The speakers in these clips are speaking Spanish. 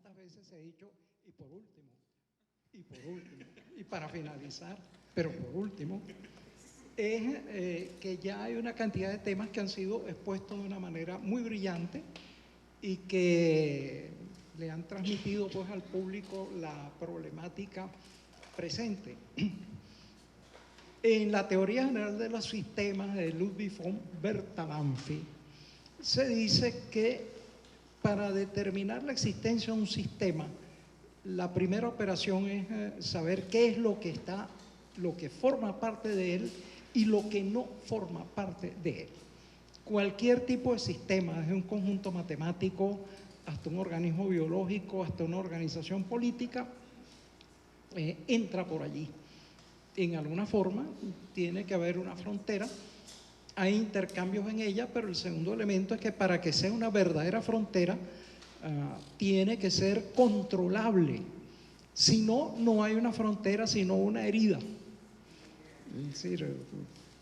tantas veces he dicho, y por último, y para finalizar, pero por último, es que ya hay una cantidad de temas que han sido expuestos de una manera muy brillante y que le han transmitido pues al público la problemática presente. En la teoría general de los sistemas de Ludwig von Bertalanffy se dice que para determinar la existencia de un sistema, la primera operación es saber qué es lo que forma parte de él y lo que no forma parte de él. Cualquier tipo de sistema, desde un conjunto matemático hasta un organismo biológico, hasta una organización política, entra por allí. En alguna forma tiene que haber una frontera, hay intercambios en ella, pero el segundo elemento es que para que sea una verdadera frontera tiene que ser controlable. Si no, no hay una frontera, sino una herida. Es decir,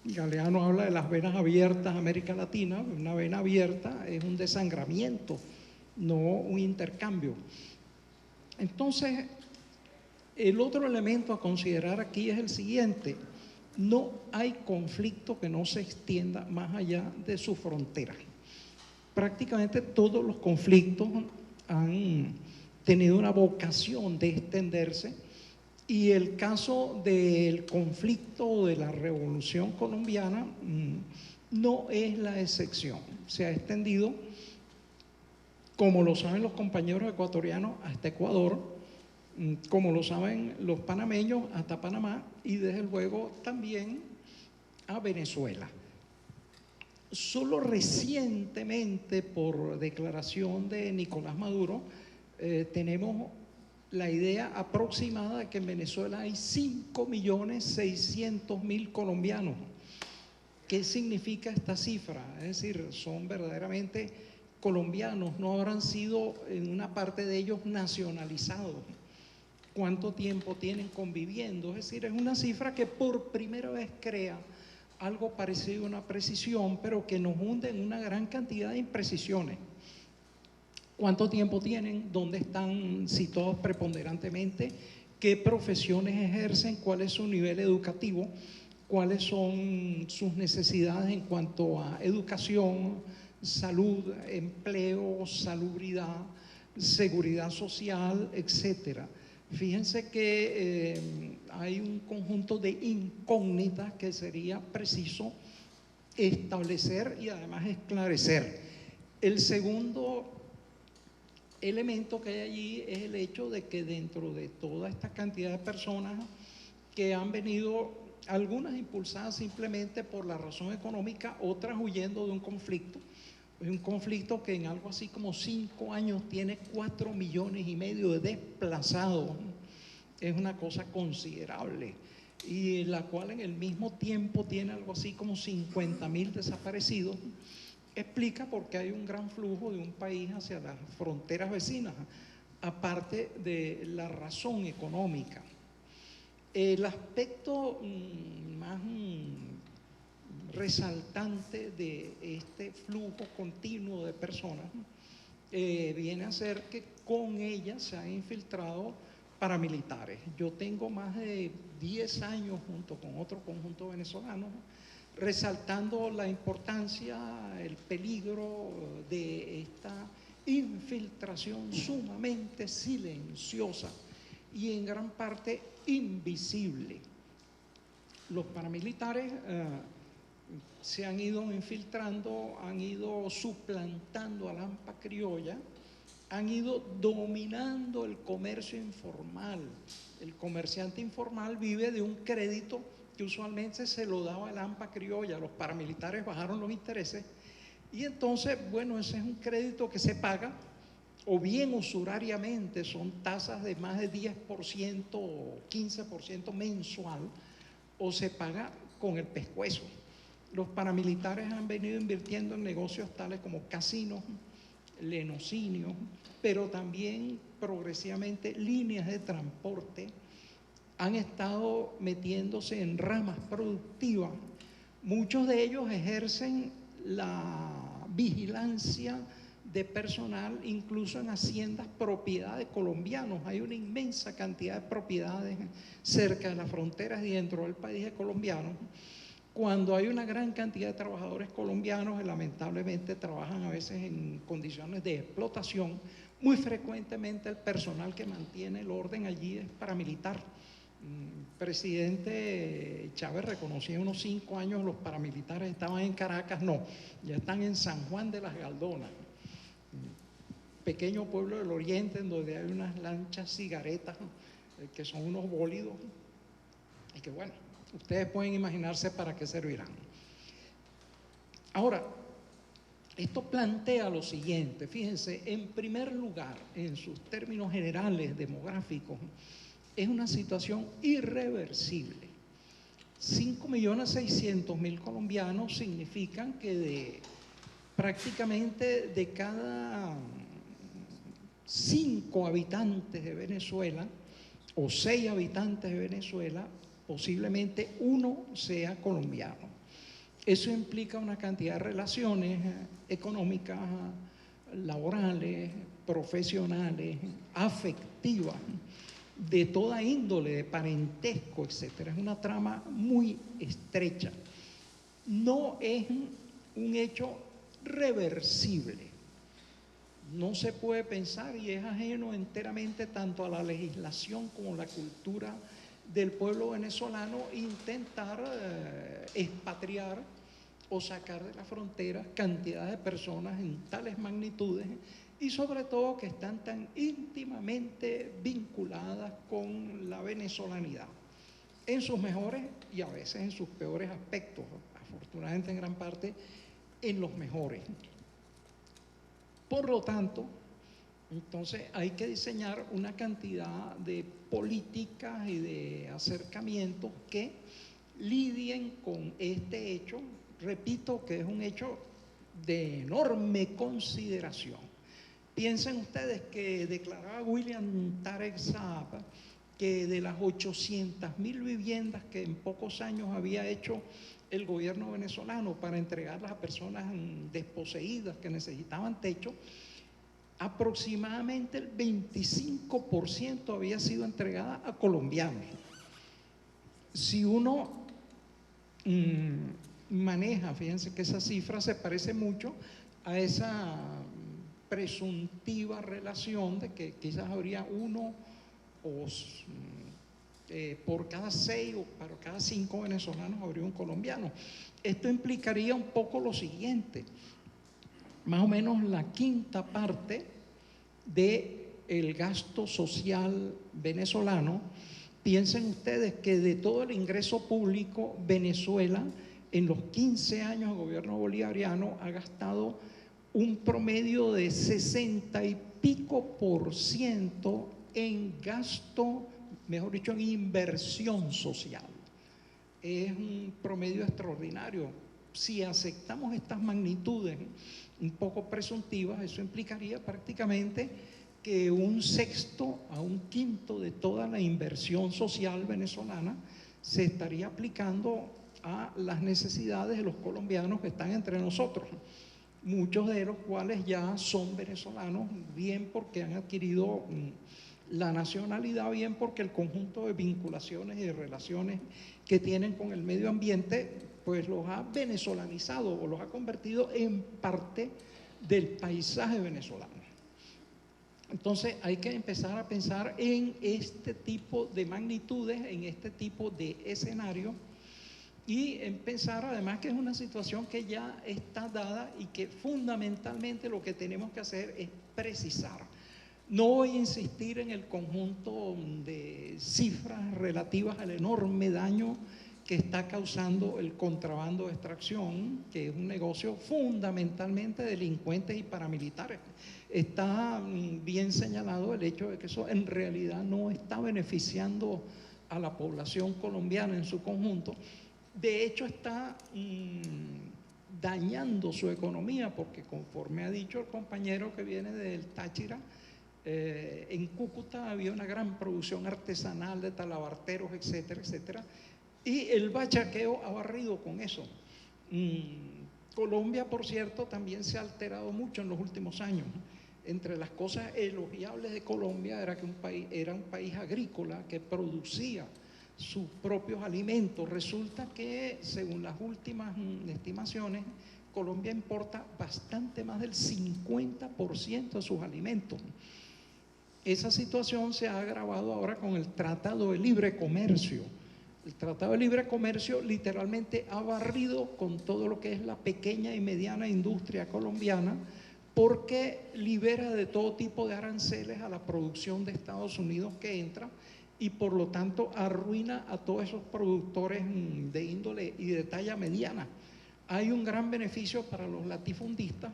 Galeano habla de las venas abiertas en América Latina. Una vena abierta es un desangramiento, no un intercambio. Entonces, el otro elemento a considerar aquí es el siguiente: no hay conflicto que no se extienda más allá de su frontera. Prácticamente todos los conflictos han tenido una vocación de extenderse, y el caso del conflicto de la Revolución Colombiana no es la excepción. Se ha extendido, como lo saben los compañeros ecuatorianos, hasta Ecuador, como lo saben los panameños, hasta Panamá, y desde luego también a Venezuela. Solo recientemente, por declaración de Nicolás Maduro, tenemos la idea aproximada de que en Venezuela hay 5.600.000 colombianos. ¿Qué significa esta cifra? Es decir, son verdaderamente colombianos, no habrán sido en una parte de ellos nacionalizados. ¿Cuánto tiempo tienen conviviendo? Es decir, es una cifra que por primera vez crea algo parecido a una precisión, pero que nos hunde en una gran cantidad de imprecisiones. ¿Cuánto tiempo tienen? ¿Dónde están situados preponderantemente? ¿Qué profesiones ejercen? ¿Cuál es su nivel educativo? ¿Cuáles son sus necesidades en cuanto a educación, salud, empleo, salubridad, seguridad social, etcétera? Fíjense que hay un conjunto de incógnitas que sería preciso establecer y además esclarecer. El segundo elemento que hay allí es el hecho de que dentro de toda esta cantidad de personas que han venido, algunas impulsadas simplemente por la razón económica, otras huyendo de un conflicto, un conflicto que en algo así como 5 años tiene 4,5 millones de desplazados. Es una cosa considerable, y la cual en el mismo tiempo tiene algo así como 50.000 desaparecidos. Explica por qué hay un gran flujo de un país hacia las fronteras vecinas, aparte de la razón económica. El aspecto más resaltante de este flujo continuo de personas viene a ser que con ella se han infiltrado paramilitares. Yo tengo más de 10 años junto con otro conjunto venezolano resaltando la importancia, el peligro de esta infiltración sumamente silenciosa y en gran parte invisible. Los paramilitares se han ido infiltrando, han ido suplantando a la AMPA criolla, han ido dominando el comercio informal. El comerciante informal vive de un crédito que usualmente se lo daba el AMPA criolla. Los paramilitares bajaron los intereses y entonces, bueno, ese es un crédito que se paga o bien usurariamente, son tasas de más de 10% o 15% mensual, o se paga con el pescuezo. Los paramilitares han venido invirtiendo en negocios tales como casinos, lenocinios, pero también progresivamente líneas de transporte. Han estado metiéndose en ramas productivas. Muchos de ellos ejercen la vigilancia de personal, incluso en haciendas propiedad de colombianos. Hay una inmensa cantidad de propiedades cerca de las fronteras y dentro del país de colombianos, cuando hay una gran cantidad de trabajadores colombianos que lamentablemente trabajan a veces en condiciones de explotación. Muy frecuentemente el personal que mantiene el orden allí es paramilitar. Presidente Chávez reconocía unos 5 años los paramilitares estaban en Caracas, no, ya están en San Juan de las Galdonas, pequeño pueblo del oriente en donde hay unas lanchas cigaretas que son unos bólidos y que bueno, ustedes pueden imaginarse para qué servirán. Ahora, esto plantea lo siguiente, fíjense, en primer lugar, en sus términos generales demográficos, es una situación irreversible. 5.600.000 colombianos significan que prácticamente de cada 5 habitantes de Venezuela o 6 habitantes de Venezuela, posiblemente 1 sea colombiano. Eso implica una cantidad de relaciones económicas, laborales, profesionales, afectivas, de toda índole, de parentesco, etcétera. Es una trama muy estrecha. No es un hecho reversible. No se puede pensar, y es ajeno enteramente tanto a la legislación como a la cultura del pueblo venezolano, intentar expatriar o sacar de la frontera cantidad de personas en tales magnitudes y sobre todo que están tan íntimamente vinculadas con la venezolanidad, en sus mejores y a veces en sus peores aspectos, afortunadamente en gran parte en los mejores. Por lo tanto, entonces hay que diseñar una cantidad de políticas y de acercamientos que lidien con este hecho, repito que es un hecho de enorme consideración. Piensen ustedes que declaraba William Tarek Saab que de las 800.000 viviendas que en pocos años había hecho el gobierno venezolano para entregarlas a personas desposeídas que necesitaban techo, aproximadamente el 25% había sido entregada a colombianos. Si uno maneja, fíjense que esa cifra se parece mucho a esa presuntiva relación de que quizás habría 1 por cada 6 o para cada 5 venezolanos habría un colombiano. Esto implicaría un poco lo siguiente: más o menos la 1/5 parte del gasto social venezolano. Piensen ustedes que de todo el ingreso público, Venezuela en los 15 años de gobierno bolivariano ha gastado un promedio de 60 y pico % en gasto, mejor dicho, en inversión social. Es un promedio extraordinario. Si aceptamos estas magnitudes un poco presuntivas, eso implicaría prácticamente que 1/6 a 1/5 de toda la inversión social venezolana se estaría aplicando a las necesidades de los colombianos que están entre nosotros, muchos de los cuales ya son venezolanos, bien porque han adquirido la nacionalidad, bien porque el conjunto de vinculaciones y de relaciones que tienen con el medio ambiente pues los ha venezolanizado o los ha convertido en parte del paisaje venezolano. Entonces hay que empezar a pensar en este tipo de magnitudes, en este tipo de escenario, y en pensar además que es una situación que ya está dada y que fundamentalmente lo que tenemos que hacer es precisar. No voy a insistir en el conjunto de cifras relativas al enorme daño que está causando el contrabando de extracción, que es un negocio fundamentalmente de delincuentes y paramilitares. Está bien señalado el hecho de que eso en realidad no está beneficiando a la población colombiana en su conjunto. De hecho, está dañando su economía, porque conforme ha dicho el compañero que viene del Táchira, en Cúcuta había una gran producción artesanal de talabarteros, etcétera, etcétera, y el bachaqueo ha barrido con eso. Colombia, por cierto, también se ha alterado mucho en los últimos años. Entre las cosas elogiables de Colombia era que era un país agrícola que producía sus propios alimentos. Resulta que, según las últimas estimaciones, Colombia importa bastante más del 50% de sus alimentos. Esa situación se ha agravado ahora con el Tratado de Libre Comercio. El Tratado de Libre Comercio literalmente ha barrido con todo lo que es la pequeña y mediana industria colombiana, porque libera de todo tipo de aranceles a la producción de Estados Unidos que entra, y por lo tanto arruina a todos esos productores de índole y de talla mediana. Hay un gran beneficio para los latifundistas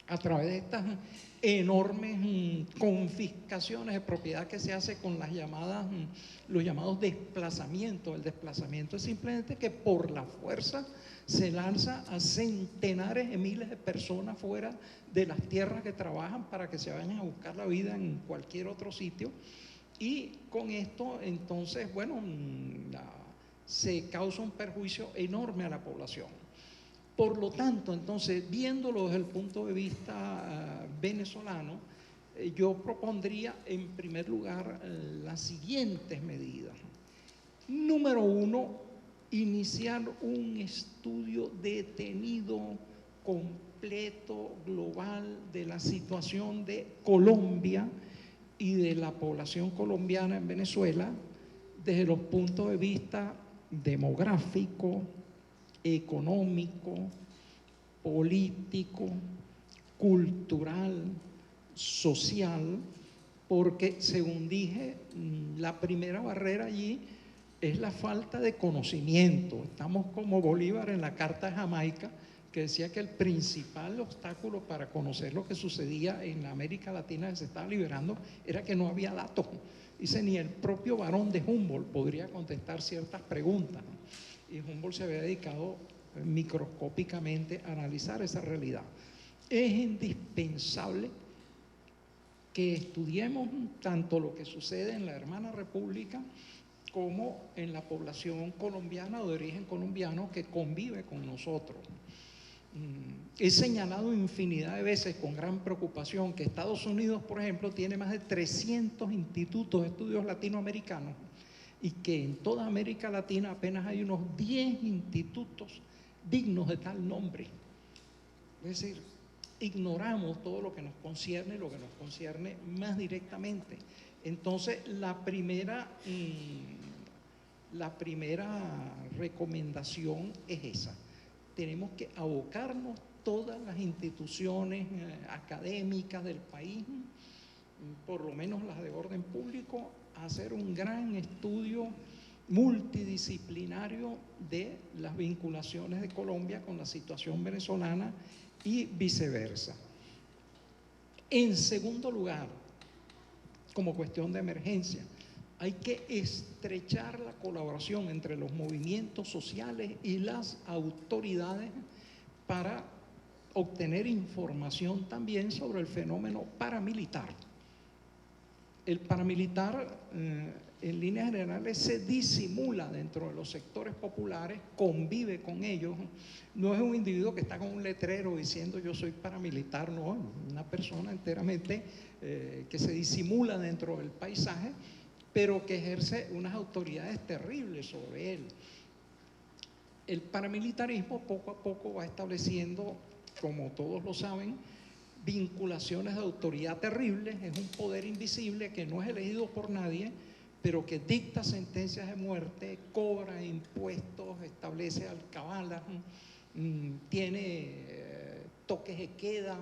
a través de estas enormes confiscaciones de propiedad que se hace con las los llamados desplazamientos. El desplazamiento es simplemente que por la fuerza se lanza a centenares de miles de personas fuera de las tierras que trabajan para que se vayan a buscar la vida en cualquier otro sitio, y con esto entonces, bueno, se causa un perjuicio enorme a la población. Por lo tanto, entonces, viéndolo desde el punto de vista venezolano, yo propondría en primer lugar las siguientes medidas. Número uno, iniciar un estudio detenido, completo, global de la situación de Colombia y de la población colombiana en Venezuela desde los puntos de vista demográfico, económico, político, cultural, social, porque, según dije, la primera barrera allí es la falta de conocimiento. Estamos como Bolívar en la Carta de Jamaica, que decía que el principal obstáculo para conocer lo que sucedía en la América Latina que se estaba liberando era que no había datos. Dice, ni el propio Barón de Humboldt podría contestar ciertas preguntas, ¿no? Y Humboldt se había dedicado microscópicamente a analizar esa realidad. Es indispensable que estudiemos tanto lo que sucede en la hermana república como en la población colombiana o de origen colombiano que convive con nosotros. He señalado infinidad de veces con gran preocupación que Estados Unidos, por ejemplo, tiene más de 300 institutos de estudios latinoamericanos, y que en toda América Latina apenas hay unos 10 institutos dignos de tal nombre. Es decir, ignoramos todo lo que nos concierne más directamente. Entonces, la primera recomendación es esa. Tenemos que abocarnos todas las instituciones académicas del país, por lo menos las de orden público, a hacer un gran estudio multidisciplinario de las vinculaciones de Colombia con la situación venezolana y viceversa. En segundo lugar, como cuestión de emergencia, hay que estrechar la colaboración entre los movimientos sociales y las autoridades para obtener información también sobre el fenómeno paramilitar. El paramilitar, en líneas generales, se disimula dentro de los sectores populares, convive con ellos. No es un individuo que está con un letrero diciendo yo soy paramilitar, no, una persona enteramente que se disimula dentro del paisaje, pero que ejerce unas autoridades terribles sobre él. El paramilitarismo poco a poco va estableciendo, como todos lo saben, vinculaciones de autoridad terribles. Es un poder invisible que no es elegido por nadie, pero que dicta sentencias de muerte, cobra impuestos, establece alcabalas, tiene toques de queda,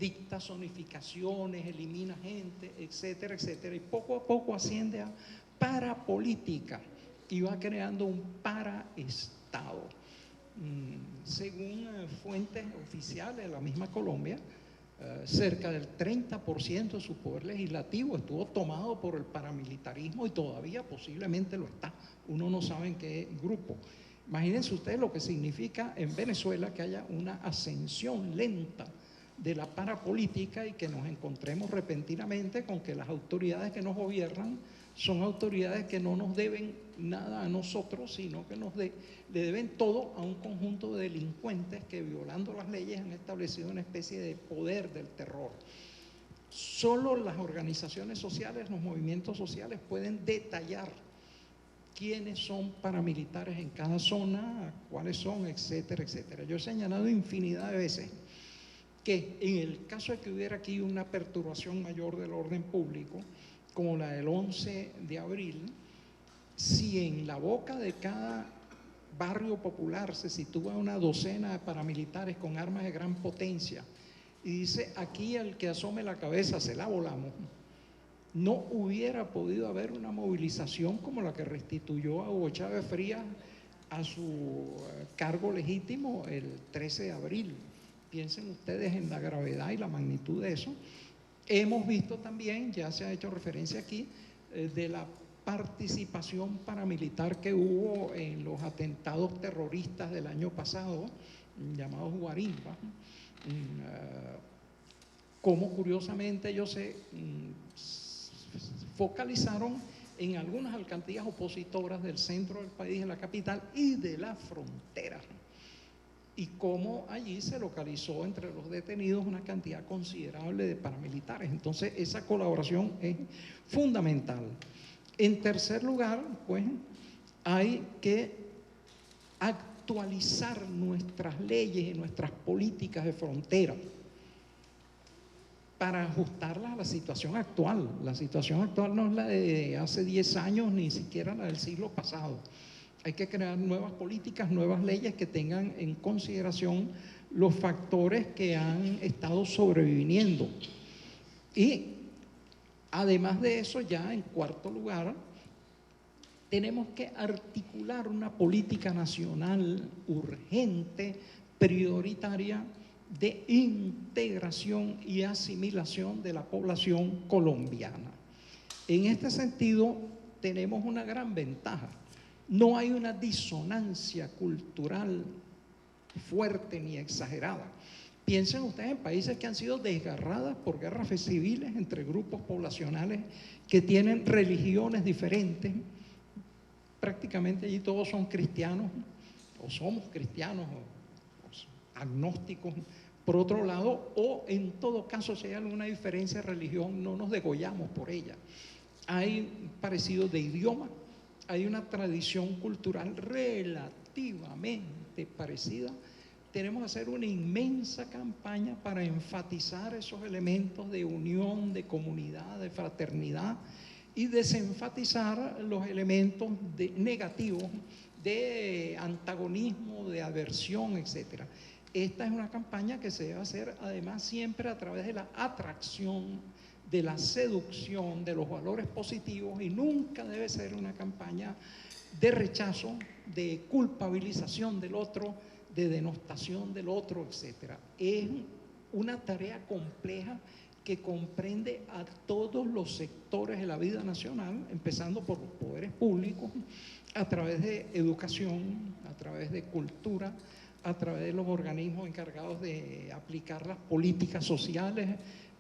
dicta zonificaciones, elimina gente, etcétera, etcétera. Y poco a poco asciende a parapolítica y va creando un paraestado. Según fuentes oficiales de la misma Colombia, cerca del 30% de su poder legislativo estuvo tomado por el paramilitarismo y todavía posiblemente lo está. Uno no sabe en qué grupo. Imagínense ustedes lo que significa en Venezuela que haya una ascensión lenta de la parapolítica y que nos encontremos repentinamente con que las autoridades que nos gobiernan son autoridades que no nos deben nada a nosotros, sino que le deben todo a un conjunto de delincuentes que, violando las leyes, han establecido una especie de poder del terror. Solo las organizaciones sociales, los movimientos sociales pueden detallar quiénes son paramilitares en cada zona, cuáles son, etcétera, etcétera. Yo he señalado infinidad de veces que en el caso de que hubiera aquí una perturbación mayor del orden público, como la del 11 de abril, si en la boca de cada barrio popular se sitúa una docena de paramilitares con armas de gran potencia y dice, aquí el que asome la cabeza se la volamos, no hubiera podido haber una movilización como la que restituyó a Hugo Chávez Frías a su cargo legítimo el 13 de abril. Piensen ustedes en la gravedad y la magnitud de eso. Hemos visto también, ya se ha hecho referencia aquí, de la participación paramilitar que hubo en los atentados terroristas del año pasado, llamados guarimbas, como curiosamente ellos se focalizaron en algunas alcaldías opositoras del centro del país, de la capital y de la frontera, y cómo allí se localizó entre los detenidos una cantidad considerable de paramilitares. Entonces esa colaboración es fundamental. En tercer lugar, pues hay que actualizar nuestras leyes y nuestras políticas de frontera para ajustarlas a la situación actual. La situación actual no es la de hace 10 años, ni siquiera la del siglo pasado. Hay que crear nuevas políticas, nuevas leyes que tengan en consideración los factores que han estado sobreviviendo. Y además de eso, ya en cuarto lugar, tenemos que articular una política nacional urgente, prioritaria, de integración y asimilación de la población colombiana. En este sentido, tenemos una gran ventaja. No hay una disonancia cultural fuerte ni exagerada. Piensen ustedes en países que han sido desgarradas por guerras civiles entre grupos poblacionales que tienen religiones diferentes. Prácticamente allí todos son cristianos, o somos cristianos, o agnósticos, por otro lado, o en todo caso, si hay alguna diferencia de religión, no nos degollamos por ella. Hay parecido de idioma, hay una tradición cultural relativamente parecida. Tenemos que hacer una inmensa campaña para enfatizar esos elementos de unión, de comunidad, de fraternidad, y desenfatizar los elementos negativos de antagonismo, de aversión, etc. Esta es una campaña que se debe hacer además siempre a través de la atracción, de la seducción, de los valores positivos, y nunca debe ser una campaña de rechazo, de culpabilización del otro, de denostación del otro, etc. Es una tarea compleja que comprende a todos los sectores de la vida nacional, empezando por los poderes públicos, a través de educación, a través de cultura, a través de los organismos encargados de aplicar las políticas sociales,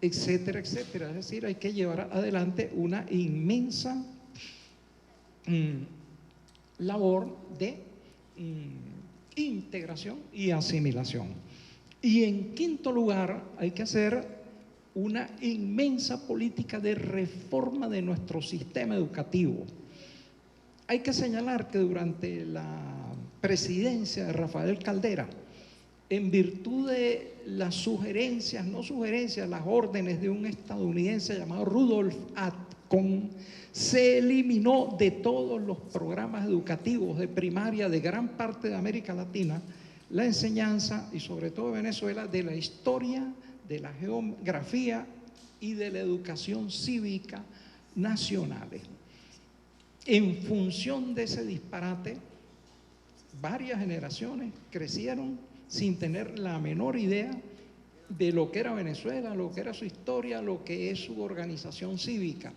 etcétera, etcétera. Es decir, hay que llevar adelante una inmensa labor de integración y asimilación. Y en quinto lugar, hay que hacer una inmensa política de reforma de nuestro sistema educativo. Hay que señalar que durante la presidencia de Rafael Caldera, en virtud de las sugerencias, no sugerencias, las órdenes de un estadounidense llamado Rudolf Atkin, se eliminó de todos los programas educativos de primaria de gran parte de América Latina la enseñanza, y sobre todo de Venezuela, de la historia, de la geografía y de la educación cívica nacionales. En función de ese disparate, varias generaciones crecieron sin tener la menor idea de lo que era Venezuela, lo que era su historia, lo que es su organización cívica.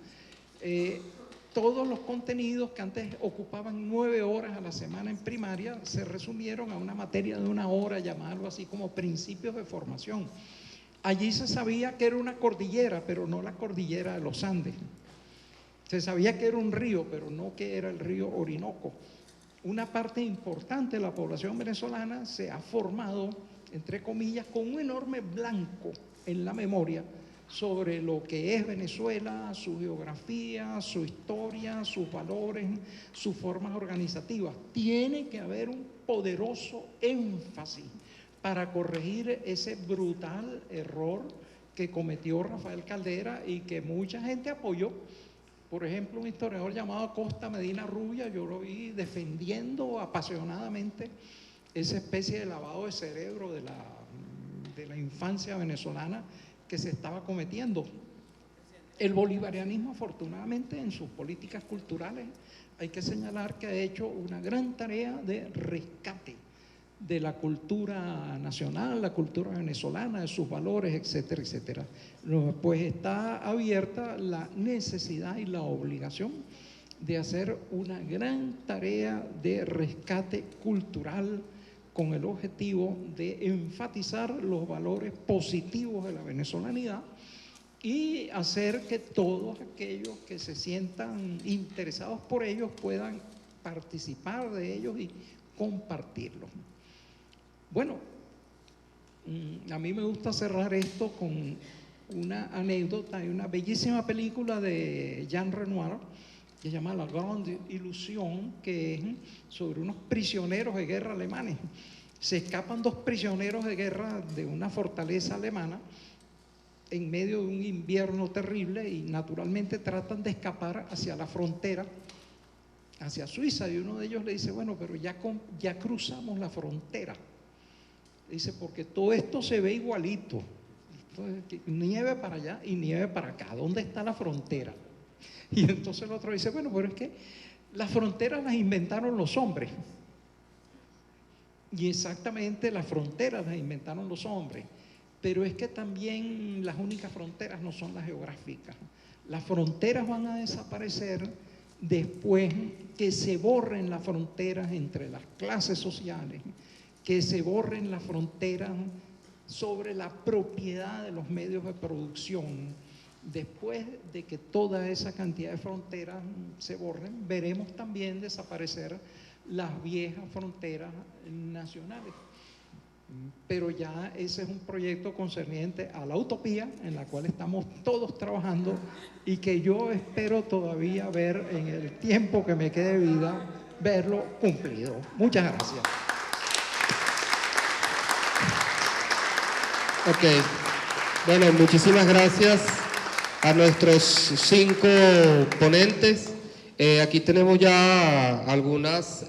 Todos los contenidos que antes ocupaban 9 horas a la semana en primaria se resumieron a una materia de 1 hora, llamada algo así como principios de formación. Allí se sabía que era una cordillera, pero no la cordillera de los Andes. Se sabía que era un río, pero no que era el río Orinoco. Una parte importante de la población venezolana se ha formado, entre comillas, con un enorme blanco en la memoria sobre lo que es Venezuela, su geografía, su historia, sus valores, sus formas organizativas. Tiene que haber un poderoso énfasis para corregir ese brutal error que cometió Rafael Caldera y que mucha gente apoyó. Por ejemplo, un historiador llamado Costa Medina Rubia, yo lo vi defendiendo apasionadamente esa especie de lavado de cerebro de la infancia venezolana que se estaba cometiendo. El bolivarianismo, afortunadamente, en sus políticas culturales, hay que señalar que ha hecho una gran tarea de rescate de la cultura nacional, la cultura venezolana, de sus valores, etcétera, etcétera. Pues está abierta la necesidad y la obligación de hacer una gran tarea de rescate cultural con el objetivo de enfatizar los valores positivos de la venezolanidad y hacer que todos aquellos que se sientan interesados por ellos puedan participar de ellos y compartirlos. Bueno, a mí me gusta cerrar esto con una anécdota. Hay una bellísima película de Jean Renoir que se llama La Grande Ilusión, que es sobre unos prisioneros de guerra alemanes. Se escapan 2 prisioneros de guerra de una fortaleza alemana en medio de un invierno terrible y naturalmente tratan de escapar hacia la frontera, hacia Suiza, y uno de ellos le dice, bueno, pero ya cruzamos la frontera. Dice, porque todo esto se ve igualito. Entonces, nieve para allá y nieve para acá. ¿Dónde está la frontera? Y entonces el otro dice, bueno, pero es que las fronteras las inventaron los hombres. Y exactamente las fronteras las inventaron los hombres. Pero es que también las únicas fronteras no son las geográficas. Las fronteras van a desaparecer después que se borren las fronteras entre las clases sociales, que se borren las fronteras sobre la propiedad de los medios de producción. Después de que toda esa cantidad de fronteras se borren, veremos también desaparecer las viejas fronteras nacionales. Pero ya ese es un proyecto concerniente a la utopía en la cual estamos todos trabajando y que yo espero todavía ver en el tiempo que me quede de vida, verlo cumplido. Muchas gracias. Ok, bueno, muchísimas gracias a nuestros 5 ponentes. Aquí tenemos ya algunas